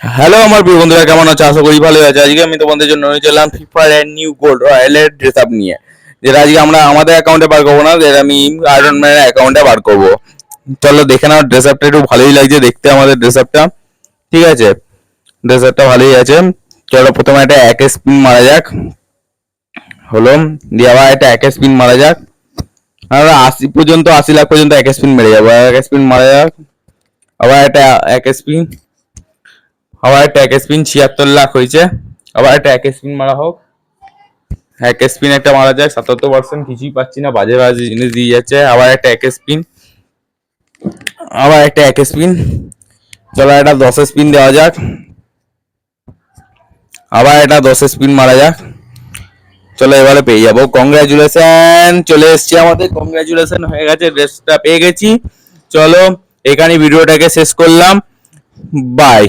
Hello আমার প্রিয় বন্ধুরা, কেমন আছো? আশা করি ভালো আছে। আজকে আমি তোমাদের জন্য নিয়ে চললাম ফ্রি ফায়ার নিউ গোল্ড রয়্যালের ড্রেস আপ নিয়ে, যেটা আজকে আমরা আমাদের অ্যাকাউন্টে বার করবো না, যেটা আমি আয়রন ম্যানের অ্যাকাউন্টে বার করবো। চলো দেখে নাও, ড্রেস আপটা একটু ভালোই লাগছে দেখতে আমাদের ড্রেস আপটা। ঠিক আছে, ড্রেস আপটা ভালোই আছে। চলো প্রথমে একটা এক স্পিন মারা যাক। হলো, দিয়ে আবার একটা এক স্পিন মারা যাক। আমরা 80 লাখ পর্যন্ত এক স্পিন মেরে যাবো। এক স্পিন মারা যাক, আবার একটা এক স্পিন, আবার একটা এক স্পিন। 76 লাখ হয়েছে। আবার একটা এক স্পিন মারা হোক। এক স্পিন একটা মারা যায়। 77%, কিছুই পাচ্ছি না, বাজে বাজে জিনিস দিয়ে যাচ্ছে। আবার একটা এক স্পিন, আবার একটা এক স্পিন। চলো একটা 10 স্পিন দেওয়া যাক। আবার একটা 10 স্পিন মারা যাক। চলো এবারে পেয়ে যাবো। কংগ্রাচুলেশন, চলে এসছি আমাদের। কংগ্রাচুলেশন হয়ে গেছে, ড্রেসটা পেয়ে গেছি। চলো এখানে ভিডিওটাকে শেষ করলাম। বাই।